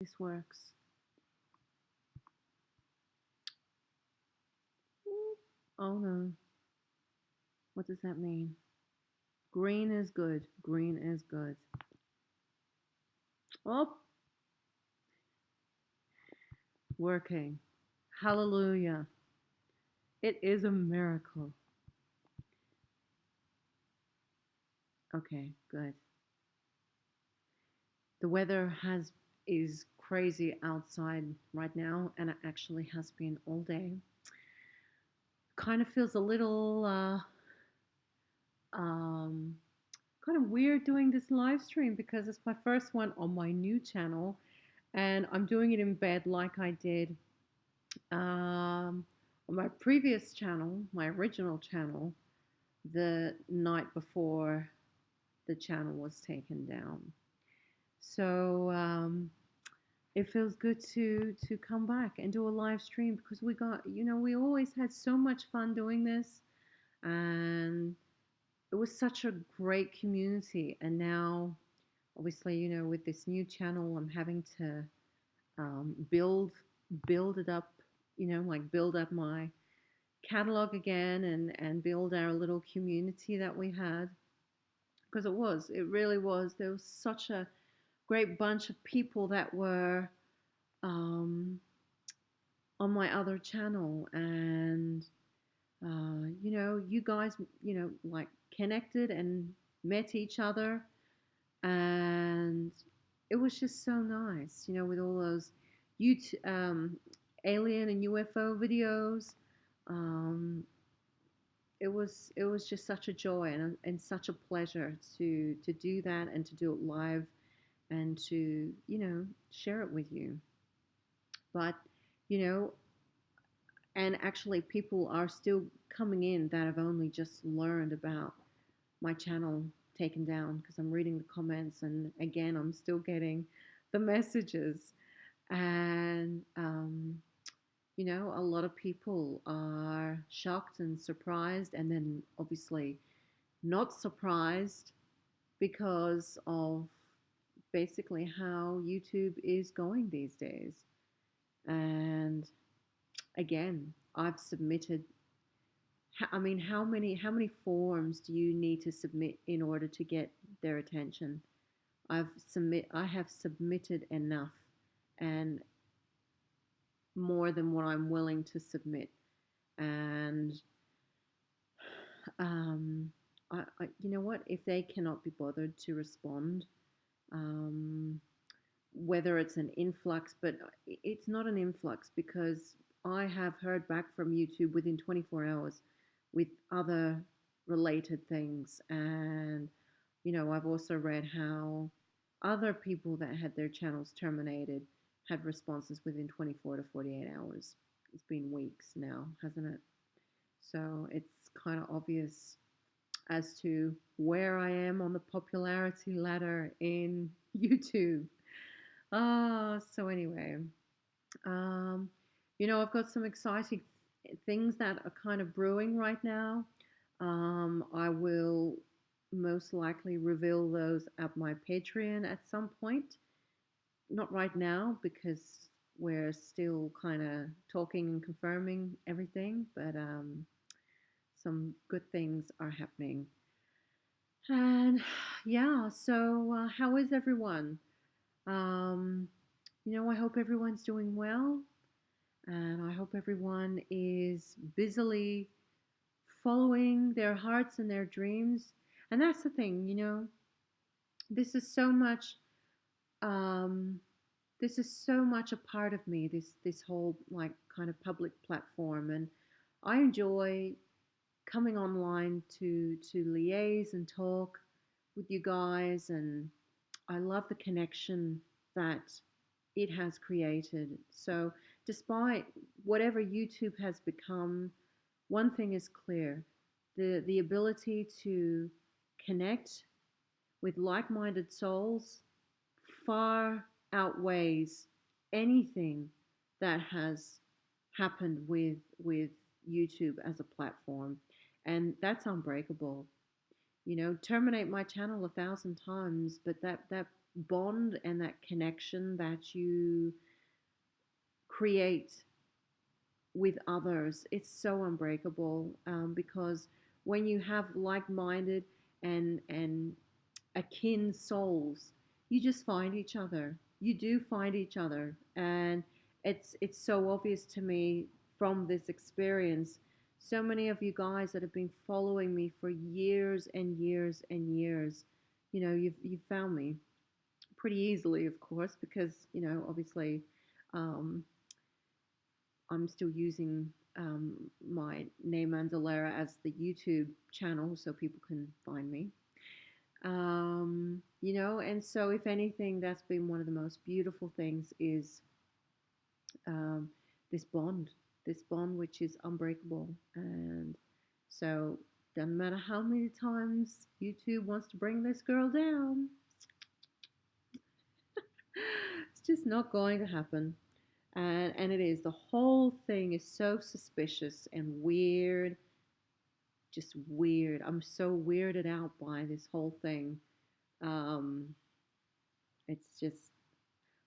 this works. Oh no. What does that mean? Green is good. Green is good. Oh, working. Hallelujah. It is a miracle. Okay, good. The weather has is crazy outside right now, and it actually has been all day. Kind of feels a little um, kind of weird doing this live stream because it's my first one on my new channel, and I'm doing it in bed like I did on my previous channel, my original channel, the night before the channel was taken down. So it feels good to come back and do a live stream because we got, we always had so much fun doing this, and it was such a great community. And now, obviously, with this new channel, I'm having to build it up, like build up my catalog again, and build our little community that we had, because it really was, there was such a great bunch of people that were um, on my other channel. And you guys, like connected and met each other, and it was just so nice, with all those YouTube, alien and UFO videos. Um, it was just such a joy, and such a pleasure to do that, and to do it live, and to share it with you. But you know and actually people are still coming in that have only just learned about my channel taken down, because I'm reading the comments, and again I'm still getting the messages. And a lot of people are shocked and surprised, and then obviously not surprised because of basically how YouTube is going these days. And again, I've submitted. I mean, how many forms do you need to submit in order to get their attention? I have submitted enough, and more than what I'm willing to submit. And um, you know what? If they cannot be bothered to respond, um, whether it's an influx, but it's not an influx, because I have heard back from YouTube within 24 hours with other related things. And, I've also read how other people that had their channels terminated had responses within 24 to 48 hours. It's been weeks now, hasn't it? So it's kind of obvious as to where I am on the popularity ladder in YouTube. So anyway, um, I've got some exciting things that are kind of brewing right now. I will most likely reveal those at my Patreon at some point. Not right now, because we're still kind of talking and confirming everything, but some good things are happening. And yeah, so how is everyone? Um, I hope everyone's doing well, and I hope everyone is busily following their hearts and their dreams. And that's the thing, this is so much. Um, this is so much a part of me. This whole like kind of public platform, and I enjoy coming online to liaise and talk with you guys, and I love the connection that it has created. So, despite whatever YouTube has become, one thing is clear: the ability to connect with like-minded souls far outweighs anything that has happened with YouTube as a platform, and that's unbreakable. Terminate my channel 1,000 times, but that bond and that connection that you create with others, it's so unbreakable, because when you have like-minded and akin souls, you just find each other. You do find each other, and it's so obvious to me from this experience. So many of you guys that have been following me for years and years and years, you've found me pretty easily, of course, because obviously, um, I'm still using my name Andulairah as the YouTube channel so people can find me. And so if anything, that's been one of the most beautiful things is um, this bond, this bond which is unbreakable. And so doesn't matter how many times YouTube wants to bring this girl down, it's just not going to happen. And it is, the whole thing is so suspicious and weird, just weird. I'm so weirded out by this whole thing. Um, it's just,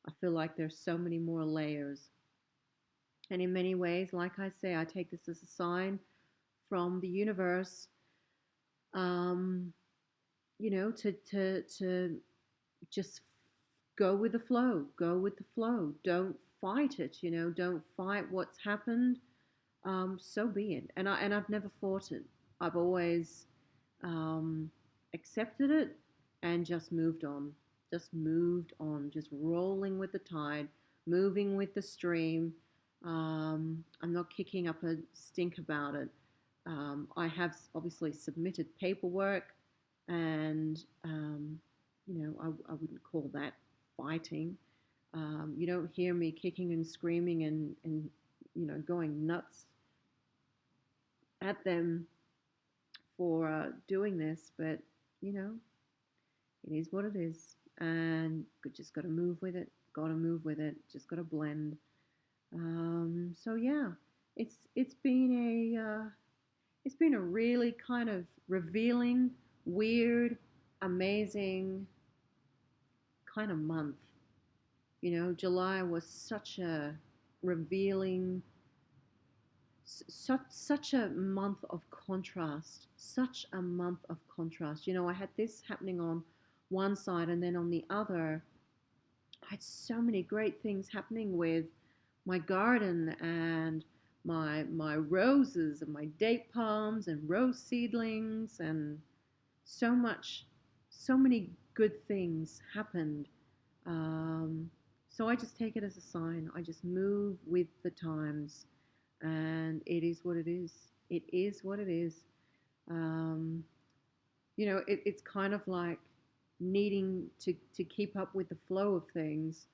I feel like there's so many more layers. And in many ways, like I say, I take this as a sign from the universe, um, to just go with the flow, go with the flow. Don't fight it, don't fight what's happened. So be it. And I've never fought it. I've always um, accepted it and just moved on. Just moved on. Just rolling with the tide, moving with the stream. I'm not kicking up a stink about it. I have obviously submitted paperwork, and I wouldn't call that fighting. You don't hear me kicking and screaming and going nuts at them for doing this, but you know, it is what it is, and we just got to move with it. Got to move with it. Just got to blend. So yeah, it's been it's been a really kind of revealing, weird, amazing kind of month. July was such a revealing, such a month of contrast, such a month of contrast. I had this happening on one side, and then on the other, I had so many great things happening with my garden and my roses and my date palms and rose seedlings, and so much, so many good things happened. Um, so I just take it as a sign. I just move with the times, and it is what it is. It is what it is. Um, it's kind of like needing to keep up with the flow of things,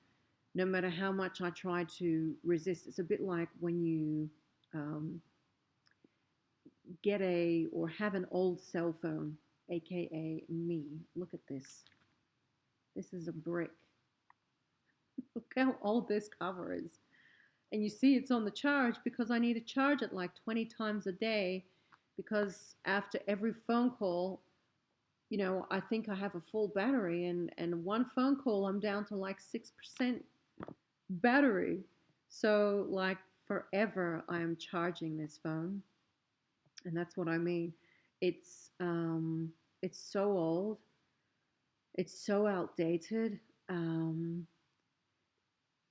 no matter how much I try to resist. It's a bit like when you um, get a or have an old cell phone, aka me. Look at this. This is a brick. Look how old this cover is. And you see it's on the charge because I need to charge it like 20 times a day, because after every phone call, I think I have a full battery, and one phone call I'm down to like 6% battery. So like forever I am charging this phone, and that's what I mean. It's so old, it's so outdated.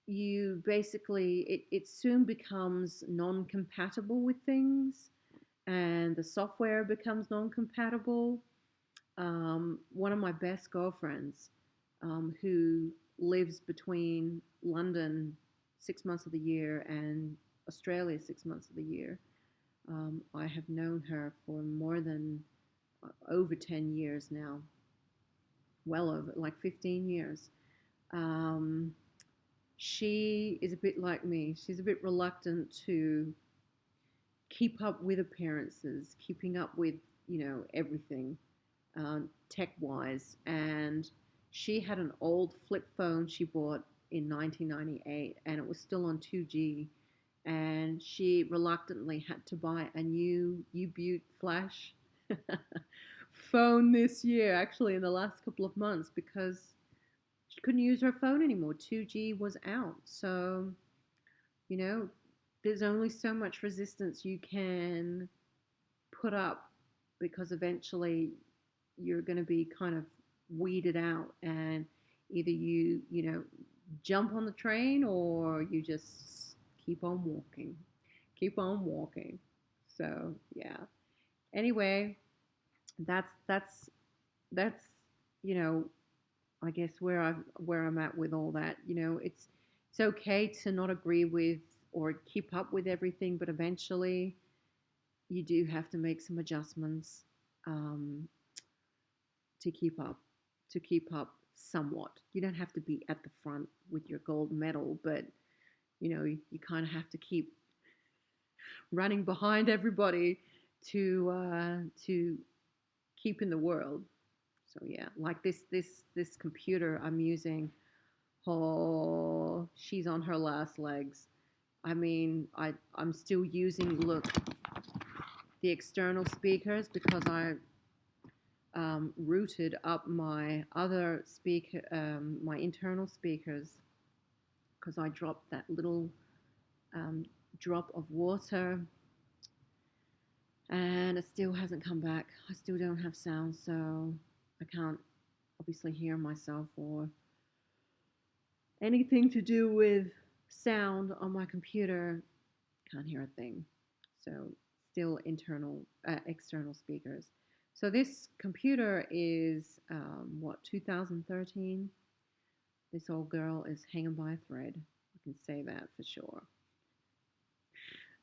You basically, it soon becomes non-compatible with things, and the software becomes non-compatible. One of my best girlfriends, who lives between London 6 months of the year and Australia 6 months of the year, I have known her for more than over 10 years now, well over like 15 years. Um, she is a bit like me. She's a bit reluctant to keep up with appearances, keeping up with, everything tech wise. And she had an old flip phone she bought in 1998, and it was still on 2G. And she reluctantly had to buy a new U-Butte flash phone this year, actually, in the last couple of months, because she couldn't use her phone anymore. 2G was out. So, you know, there's only so much resistance you can put up because eventually you're going to be kind of weeded out, and either you jump on the train or you just keep on walking. Keep on walking. So, yeah. Anyway, that's you know I guess where I'm at with all that. It's okay to not agree with or keep up with everything, but eventually you do have to make some adjustments, um, to keep up, somewhat. You don't have to be at the front with your gold medal, but you kind of have to keep running behind everybody to keep in the world. So yeah, like this computer I'm using. Oh, she's on her last legs. I mean, I'm still using, look, the external speakers because I routed up my other speaker, my internal speakers, because I dropped that little um, drop of water, and it still hasn't come back. I still don't have sound, so I can't obviously hear myself or anything to do with sound on my computer. Can't hear a thing. So still external speakers. So this computer is what, 2013. This old girl is hanging by a thread. I can say that for sure.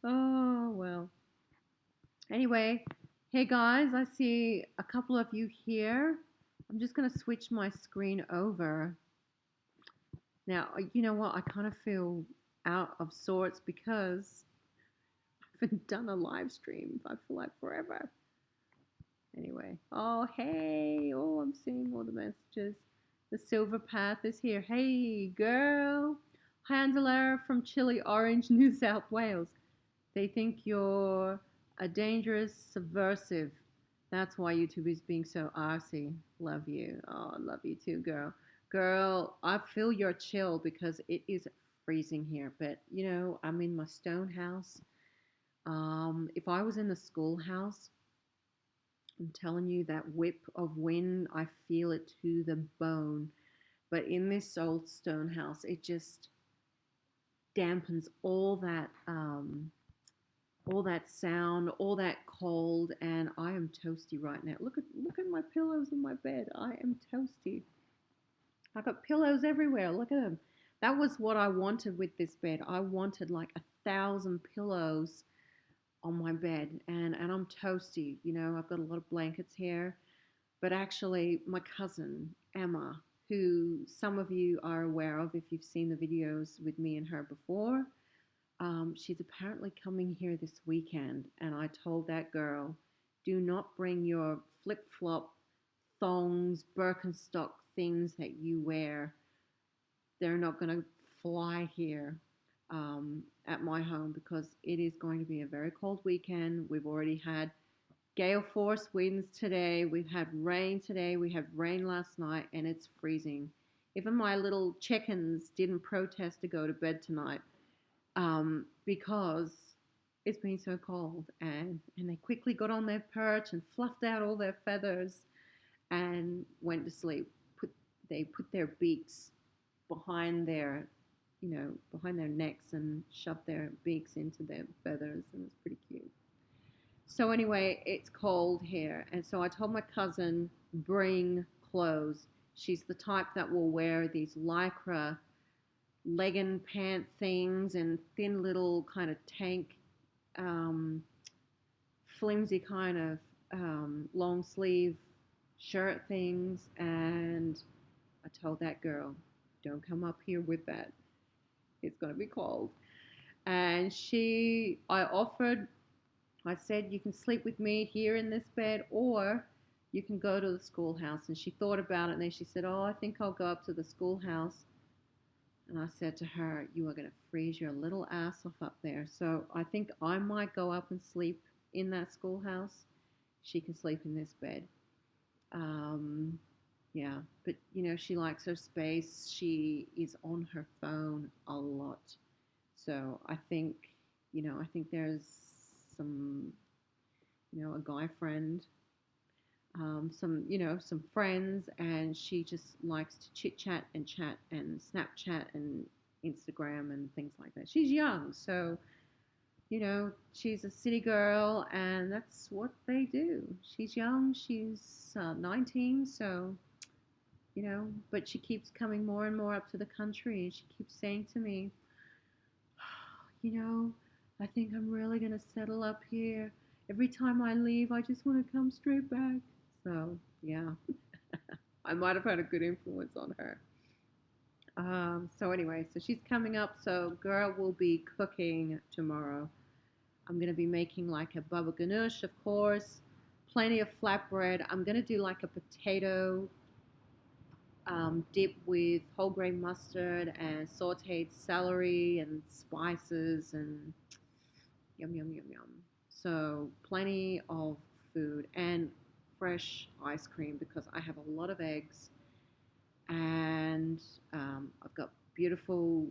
Oh well. Anyway, hey guys, I see a couple of you here. I'm just gonna switch my screen over. Now, you know what? I kind of feel out of sorts because I haven't done a live stream. I feel like forever. Anyway. Oh, hey. Oh, I'm seeing all the messages. The Silver Path is here. Hey, girl. Hi, Andulairah from Chile Orange, New South Wales. They think you're a dangerous subversive. That's why YouTube is being so arsy. Love you. Oh, I love you too, girl. Girl, I feel your chill because it is freezing here. But, I'm in my stone house. If I was in the schoolhouse, I'm telling you, that whip of wind, I feel it to the bone. But in this old stone house, it just dampens all that sound, all that cold, and I am toasty right now. Look at my pillows in my bed. I am toasty. I got pillows everywhere. Look at them. That was what I wanted with this bed. I wanted like 1,000 pillows on my bed, and I'm toasty. I've got a lot of blankets here, but actually, my cousin Emma, who some of you are aware of if you've seen the videos with me and her before, she's apparently coming here this weekend, and I told that girl, do not bring your flip flop thongs, Birkenstock things that you wear. They're not going to fly here at my home because it is going to be a very cold weekend. We've already had gale force winds today. We've had rain today. We had rain last night, and it's freezing. Even my little chickens didn't protest to go to bed tonight because it's been so cold. And they quickly got on their perch and fluffed out all their feathers and went to sleep. They put their beaks behind their behind their necks and shoved their beaks into their feathers, and it's pretty cute. So anyway, it's cold here, and so I told my cousin, bring clothes. She's the type that will wear these lycra legging pant things and thin little kind of tank, um, flimsy kind of long sleeve shirt things. And I told that girl, don't come up here with that. It's going to be cold. And I said, you can sleep with me here in this bed, or you can go to the schoolhouse. And she thought about it, and then she said, oh, I think I'll go up to the schoolhouse. And I said to her, you are going to freeze your little ass off up there. So I think I might go up and sleep in that schoolhouse. She can sleep in this bed. Um, Yeah, but she likes her space. She is on her phone a lot. So I think there's some, a guy friend, some friends, and she just likes to chit chat and Snapchat and Instagram and things like that. She's young, so she's a city girl, and that's what they do. She's young. She's 19, so but she keeps coming more and more up to the country. She keeps saying to me, you know, I think I'm really going to settle up here. Every time I leave, I just want to come straight back. So, yeah, I might have had a good influence on her. So anyway, so she's coming up. So girl will be cooking tomorrow. I'm going to be making like a baba ganoush, of course, plenty of flatbread. I'm going to do like a potato dip with whole grain mustard and sauteed celery and spices and yum, yum, yum, yum. So, plenty of food and fresh ice cream because I have a lot of eggs and I've got beautiful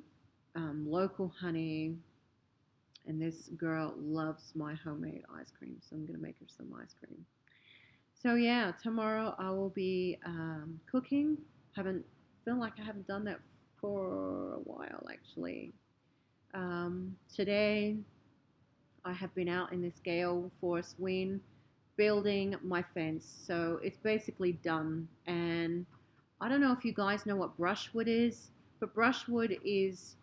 local honey. And this girl loves my homemade ice cream, so I'm going to make her some ice cream. So yeah, tomorrow I will be cooking. Haven't feel like I haven't done that for a while actually. Today I have been out in this gale force wind building my fence. So it's basically done. And I don't know if you guys know what brushwood is, but brushwood is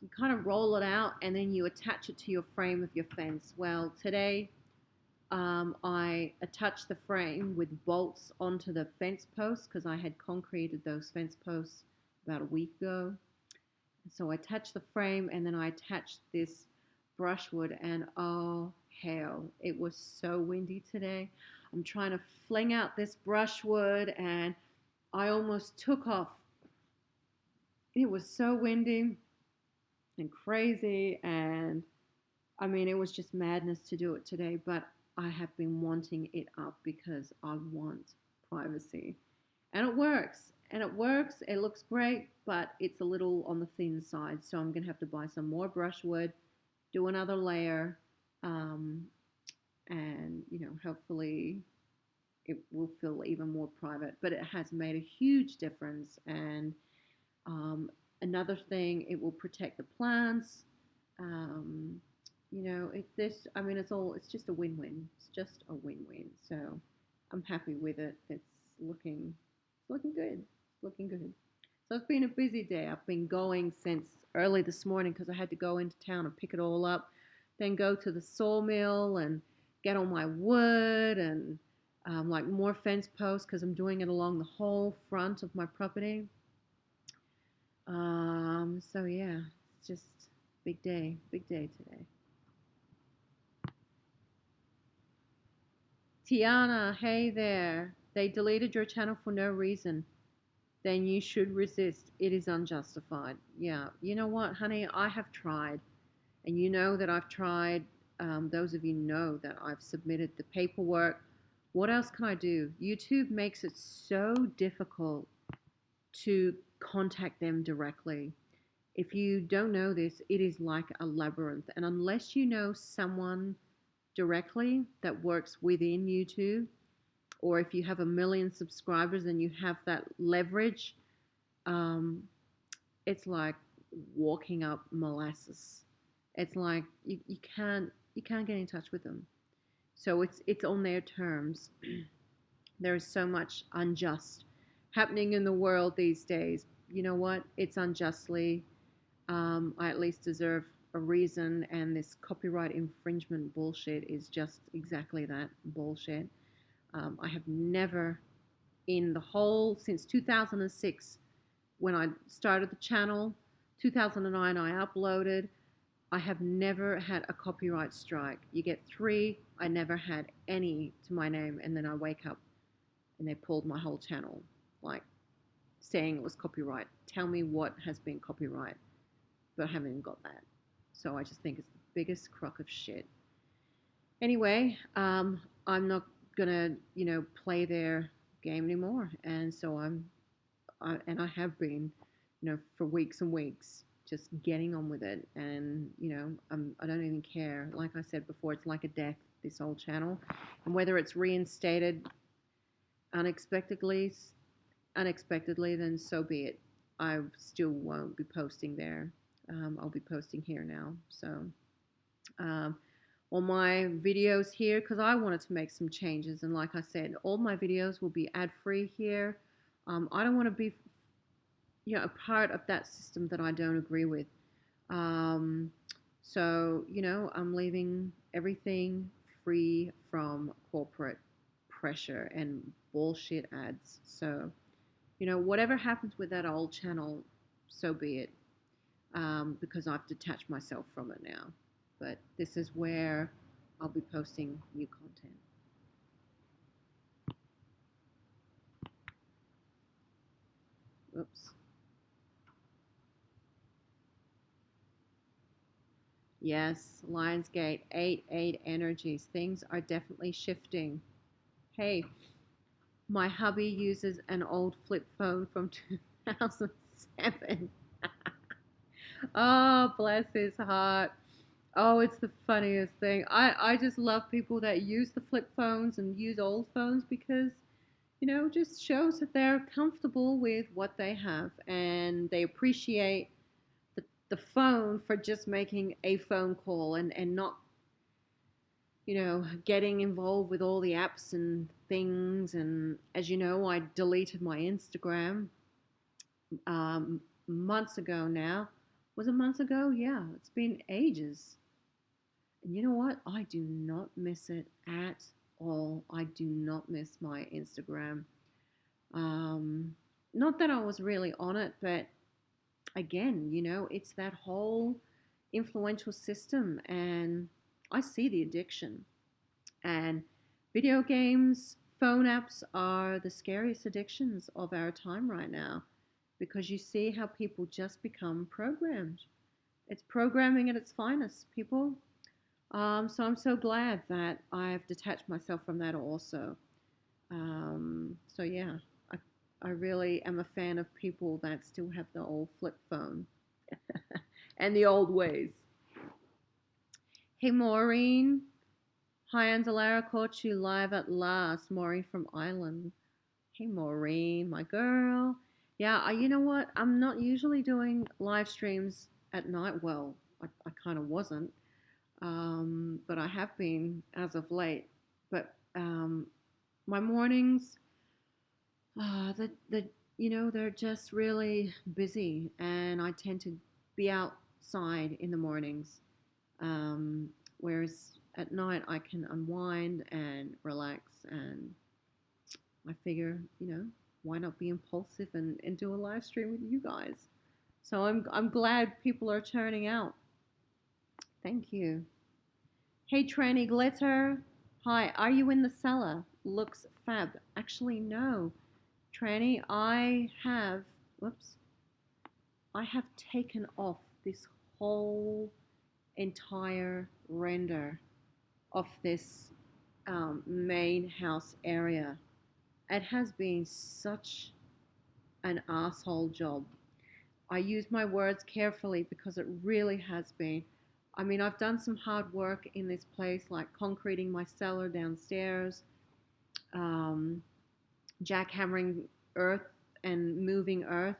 you kind of roll it out and then you attach it to your frame of your fence. Well, today I attached the frame with bolts onto the fence posts because I had concreted those fence posts about a week ago. So I attached the frame and then I attached this brushwood, and oh hell, it was so windy today. I'm trying to fling out this brushwood and I almost took off. It was so windy and crazy, and I mean, it was just madness to do it today, but I have been wanting it up because I want privacy. And it works. And it works. It looks great, but it's a little on the thin side. So I'm going to have to buy some more brushwood, do another layer, um, and, hopefully it will feel even more private. But it has made a huge difference. And um, another thing, it will protect the plants. Um, I mean, it's just a win-win. It's just a win-win. So I'm happy with it. It's looking good. It's looking good. So it's been a busy day. I've been going since early this morning because I had to go into town and pick it all up, then go to the sawmill and get all my wood and like more fence posts because I'm doing it along the whole front of my property. So yeah, it's just big day today. Tiana, hey there. They deleted your channel for no reason. Then you should resist. It is unjustified. Yeah, you know what, honey? I have tried. And you know that I've tried. Those of you know that I've submitted the paperwork. What else can I do? YouTube makes it so difficult to contact them directly. If you don't know this, it is like a labyrinth. And unless you know someone directly that works within YouTube, or if you have a million subscribers and you have that leverage, um, it's like walking up molasses. It's like you can't get in touch with them. So it's on their terms. There is so much unjust happening in the world these days. You know what? It's unjustly. I at least deserve a reason, and this copyright infringement bullshit is just exactly that bullshit. I have never, in the whole, since 2006, when I started the channel, 2009 I uploaded, I have never had a copyright strike. You get three, I never had any to my name, and then I wake up and they pulled my whole channel, like saying it was copyright. Tell me what has been copyright, but I haven't even got that. So I just think it's the biggest crock of shit. Anyway, I'm not gonna, play their game anymore. And so and I have been, for weeks and weeks, just getting on with it. And, I don't even care. Like I said before, it's like a death, this old channel. And whether it's reinstated unexpectedly, then so be it. I still won't be posting there. I'll be posting here now. So, um, all my videos here, because I wanted to make some changes. And like I said, all my videos will be ad free here. I don't want to be, a part of that system that I don't agree with. Um, so, I'm leaving everything free from corporate pressure and bullshit ads. So, whatever happens with that old channel, so be it, because I've detached myself from it now. But this is where I'll be posting new content. Oops. Yes, Lionsgate, 8-8 energies. Things are definitely shifting. Hey, my hubby uses an old flip phone from 2007. Oh, bless his heart. Oh, it's the funniest thing. I just love people that use the flip phones and use old phones because, just shows that they're comfortable with what they have and they appreciate the phone for just making a phone call and not, getting involved with all the apps and things. And as you know, I deleted my Instagram months ago now. Was it months ago? Yeah, it's been ages. And you know what? I do not miss it at all. I do not miss my Instagram. Um, Not that I was really on it, but again, it's that whole influential system, and I see the addiction. And video games, phone apps are the scariest addictions of our time right now because you see how people just become programmed. It's programming at its finest, people. So I'm so glad that I've detached myself from that also. So yeah, I, I really am a fan of people that still have the old flip phone and the old ways. Hey, Maureen. Hi, Andulairah. Caught you live at last. Maureen from Ireland. Hey, Maureen, my girl. Yeah, you know what? I'm not usually doing live streams at night. Well, I kind of wasn't, but I have been as of late. But my mornings, they're just really busy, and I tend to be outside in the mornings. Um, Whereas at night I can unwind and relax, and I figure, why not be impulsive and do a live stream with you guys? So I'm glad people are turning out. Thank you. Hey, Tranny Glitter. Hi, are you in the cellar? Looks fab. Actually, no. Tranny, whoops, I have taken off this whole entire render of this main house area. It has been such an asshole job. I use my words carefully because it really has been. I mean, I've done some hard work in this place, like concreting my cellar downstairs, um, jackhammering earth and moving earth.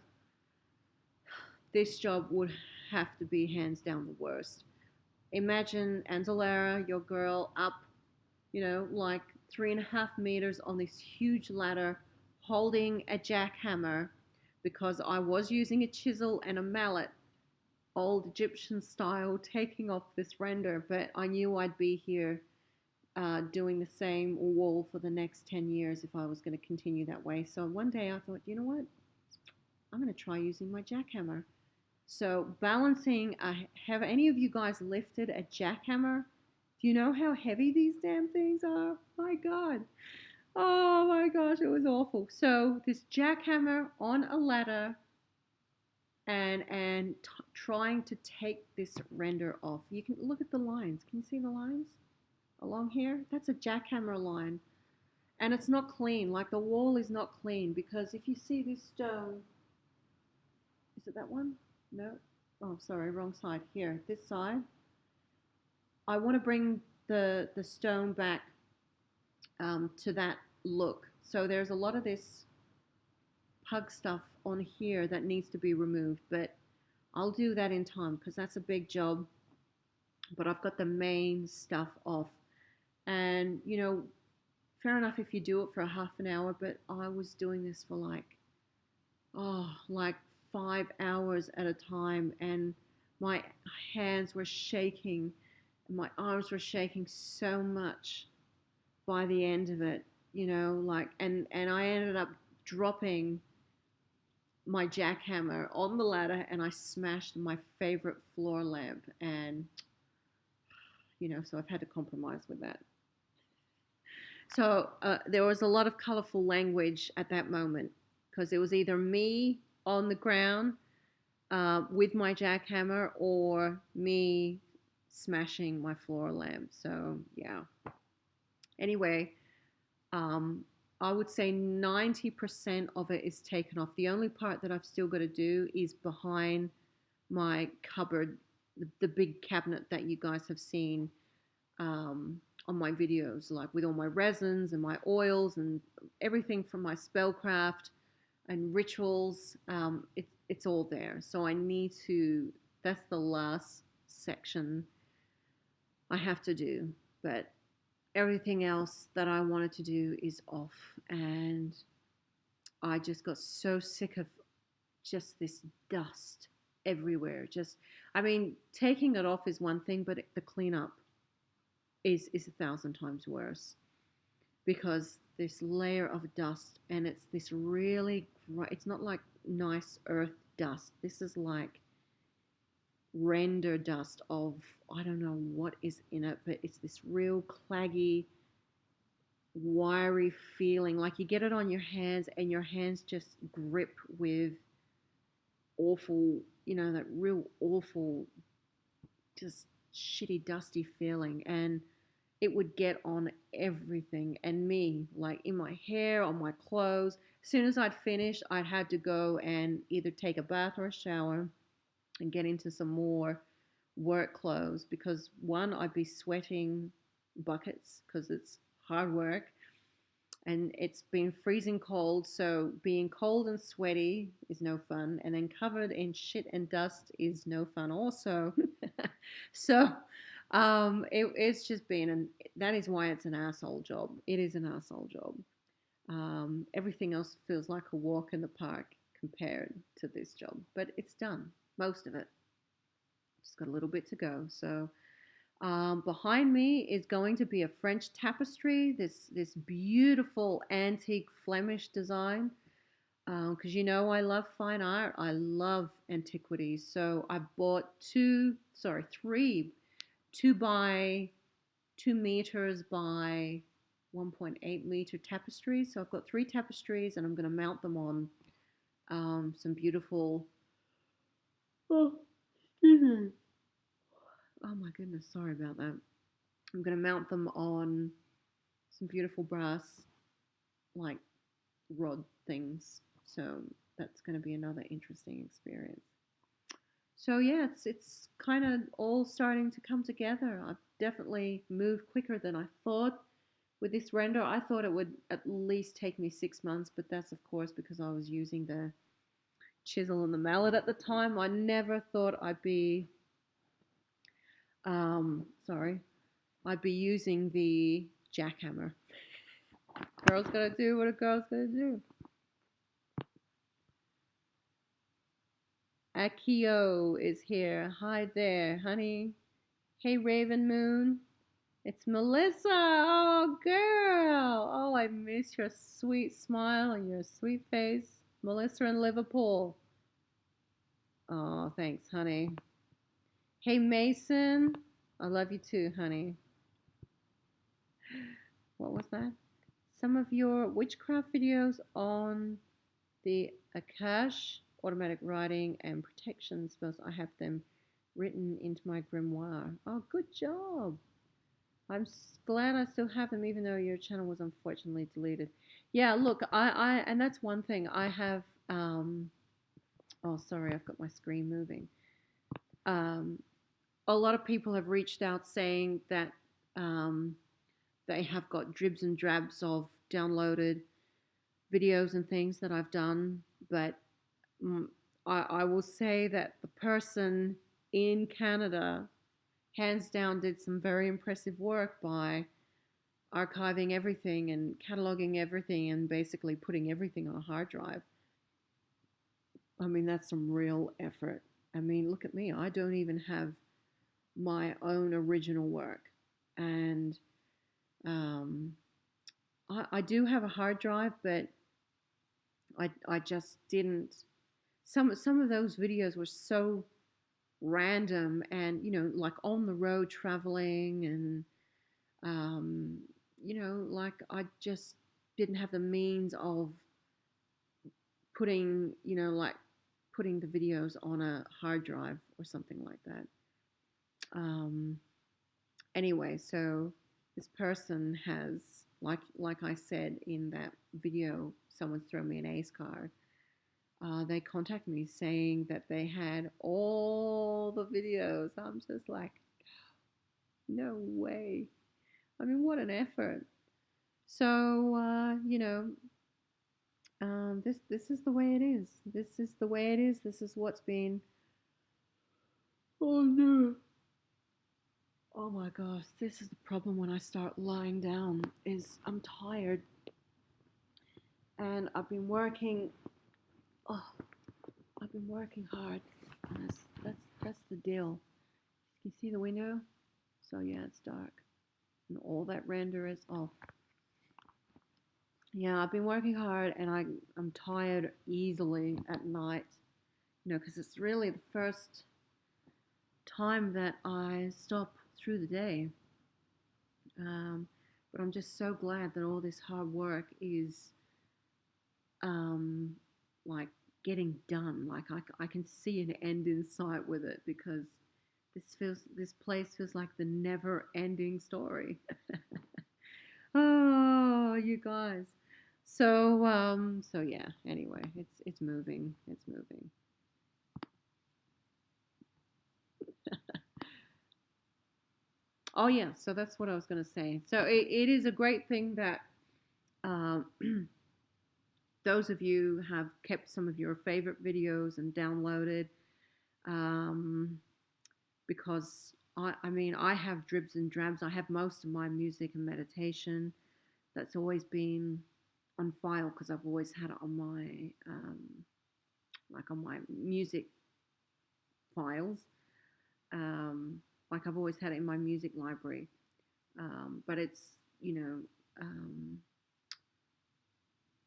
This job would have to be hands down the worst. Imagine Andulairah, your girl, up, like 3.5 meters on this huge ladder, holding a jackhammer because I was using a chisel and a mallet, old Egyptian style, taking off this render. But I knew I'd be here doing the same wall for the next 10 years if I was going to continue that way. So one day I thought, you know what? I'm going to try using my jackhammer. So balancing, have any of you guys lifted a jackhammer? Do you know how heavy these damn things are? My God. Oh my gosh, it was awful. So this jackhammer on a ladder and trying to take this render off. You can look at the lines. Can you see the lines along here? That's a jackhammer line. And it's not clean. Like the wall is not clean because if you see this stone, is it that one? No. Oh, sorry, wrong side. Here, this side. I want to bring the stone back to that look. So there's a lot of this pug stuff on here that needs to be removed, but I'll do that in time because that's a big job. But I've got the main stuff off. And, fair enough if you do it for a half an hour, but I was doing this for like 5 hours at a time, and my hands were shaking, and my arms were shaking so much by the end of it, and I ended up dropping my jackhammer on the ladder and I smashed my favorite floor lamp, and so I've had to compromise with that. So there was a lot of colorful language at that moment because it was either me on the ground with my jackhammer or me smashing my floor lamp. So yeah. Anyway, um, I would say 90% of it is taken off. The only part that I've still got to do is behind my cupboard, the big cabinet that you guys have seen on my videos, like with all my resins and my oils and everything from my spellcraft and rituals. It's all there. So I need to, that's the last section I have to do. But everything else that I wanted to do is off. And I just got so sick of just this dust everywhere. I mean, taking it off is one thing, but the cleanup is 1,000 times worse because this layer of dust, and it's this really it's not like nice earth dust. This is like render dust of, I don't know what is in it, but it's this real claggy, wiry feeling. Like you get it on your hands and your hands just grip with awful, that real awful, just shitty, dusty feeling. And it would get on everything and me, like in my hair, on my clothes. As soon as I'd finish, I'd had to go and either take a bath or a shower and get into some more work clothes because one, I'd be sweating buckets because it's hard work and it's been freezing cold. So being cold and sweaty is no fun. And then covered in shit and dust is no fun also. So it's just been, and that is why it's an asshole job. It is an asshole job. Everything else feels like a walk in the park compared to this job, but it's done, most of it. Just got a little bit to go. So behind me is going to be a French tapestry, this beautiful antique Flemish design. Because I love fine art, I love antiquities. So I bought three 2 by 2 meters by 1.8 meter tapestries. So I've got 3 tapestries, and I'm going to mount them on some beautiful. Oh, excuse me. Oh my goodness, sorry about that. I'm going to mount them on some beautiful brass, like rod things. So that's going to be another interesting experience. So yeah, it's kind of all starting to come together. I've definitely moved quicker than I thought with this render. I thought it would at least take me 6 months, but that's of course because I was using the chisel and the mallet at the time. I never thought I'd be I'd be using the jackhammer. Girl's gotta do what a girl's gotta do. Akio is here. Hi there, honey. Hey, Raven Moon. It's Melissa. Oh, girl. Oh, I miss your sweet smile and your sweet face. Melissa in Liverpool. Oh, thanks, honey. Hey, Mason. I love you too, honey. What was that? Some of your witchcraft videos on the Akash automatic writing and protection spells. I have them written into my grimoire. Oh, good job. glad I still have them, even though your channel was unfortunately deleted. Yeah, look, and that's one thing I have. Oh, sorry, I've got my screen moving. Um, a lot of people have reached out saying that um, they have got dribs and drabs of downloaded videos and things that I've done, but mm, I will say that the person in Canada, hands down, did some very impressive work by archiving everything and cataloging everything and basically putting everything on a hard drive. I mean, that's some real effort. I mean, look at me. I don't even have my own original work. And um, I do have a hard drive, but I just didn't. Some of those videos were so random and, like on the road traveling and, um, like I just didn't have the means of putting, like putting the videos on a hard drive or something like that. Um, anyway, so this person has, like I said in that video, someone's thrown me an ace card. They contacted me saying that they had all the videos. I'm just like, no way. I mean, what an effort. So, this is the way it is. This is the way it is. This is what's been. Oh no. Oh my gosh, this is the problem when I start lying down. Is I'm tired and I've been working. Oh, I've been working hard. And that's the deal. Can you see the window? So yeah, it's dark, and all that render is off. Yeah, I've been working hard, and I'm tired easily at night. Because it's really the first time that I stop through the day. Um, but I'm just so glad that all this hard work is um, like getting done. Like I can see an end in sight with it because this place feels like the never ending story. Oh, you guys. So yeah. Anyway, it's moving. It's moving. Oh yeah. So that's what I was gonna say. So it is a great thing that um, those of you have kept some of your favorite videos and downloaded, um, because I mean I have dribs and drabs. I have most of my music and meditation that's always been on file because I've always had it on my like on my music files. Um, like I've always had it in my music library, but it's you know um,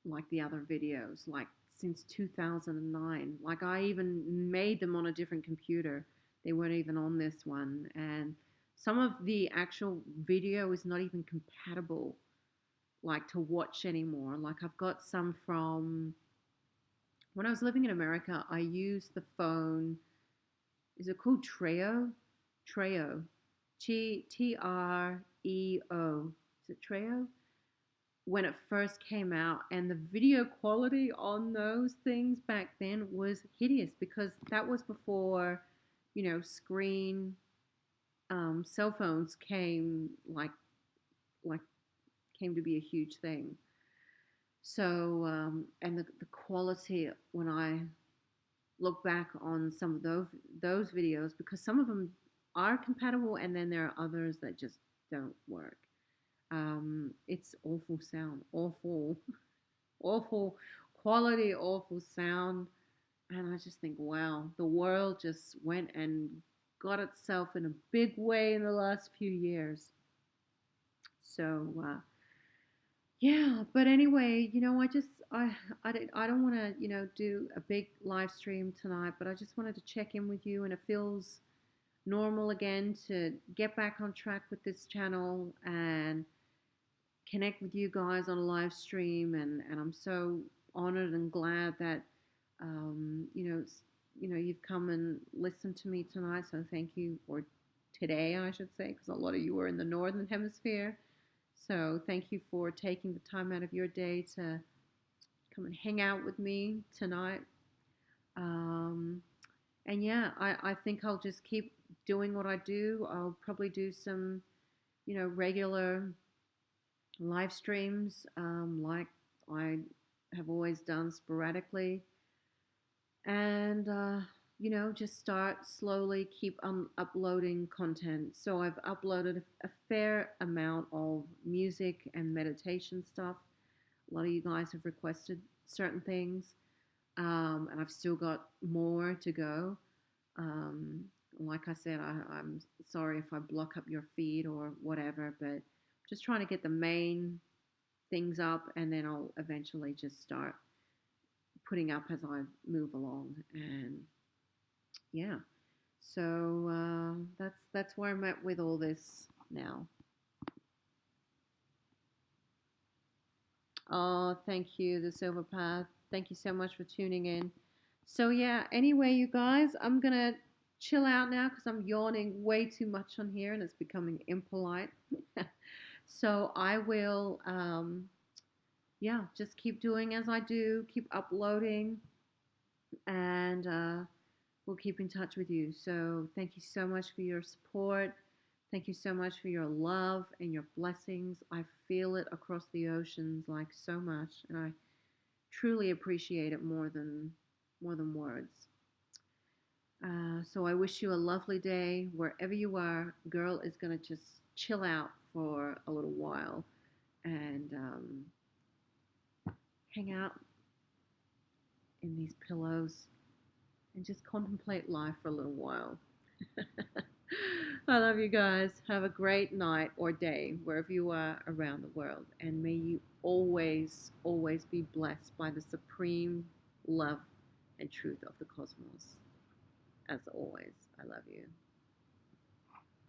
like the other videos, like since 2009. Like I even made them on a different computer. They weren't even on this one, and some of the actual video is not even compatible like to watch anymore. Like I've got some from when I was living in America. I used the phone. Is it called Treo? Treo. Treo. Is it Treo? When it first came out, and the video quality on those things back then was hideous because that was before, screen cell phones like came to be a huge thing. So and the quality when I look back on some of those videos, because some of them are compatible and then there are others that just don't work. It's awful sound, awful, awful quality, awful sound. And I just think, wow, the world just went and got itself in a big way in the last few years. So, yeah, but anyway, I don't want to, do a big live stream tonight, but I just wanted to check in with you, and it feels normal again to get back on track with this channel and connect with you guys on a live stream, and I'm so honored and glad that um, you know you've come and listened to me tonight. So thank you for today, I should say, because a lot of you are in the northern hemisphere. So thank you for taking the time out of your day to come and hang out with me tonight. Um, and yeah, I think I'll just keep doing what I do. I'll probably do some, regular live streams, like I have always done sporadically. And, just start slowly, keep uploading content. So I've uploaded a fair amount of music and meditation stuff. A lot of you guys have requested certain things, and I've still got more to go. Um, like I said, I'm sorry if I block up your feed or whatever, but just trying to get the main things up, and then I'll eventually just start putting up as I move along. And yeah, so that's where I'm at with all this now. Oh, thank you, the Silver Path. Thank you so much for tuning in. So yeah, anyway, you guys, I'm gonna chill out now because I'm yawning way too much on here and it's becoming impolite. So I will, yeah, just keep doing as I do, keep uploading, and we'll keep in touch with you. So thank you so much for your support. Thank you so much for your love and your blessings. I feel it across the oceans like so much, and I truly appreciate it more than words. So I wish you a lovely day wherever you are. Girl is gonna just chill out for a little while and hang out in these pillows and just contemplate life for a little while. I love you guys. Have a great night or day wherever you are around the world. And may you always, always be blessed by the supreme love and truth of the cosmos. As always, I love you.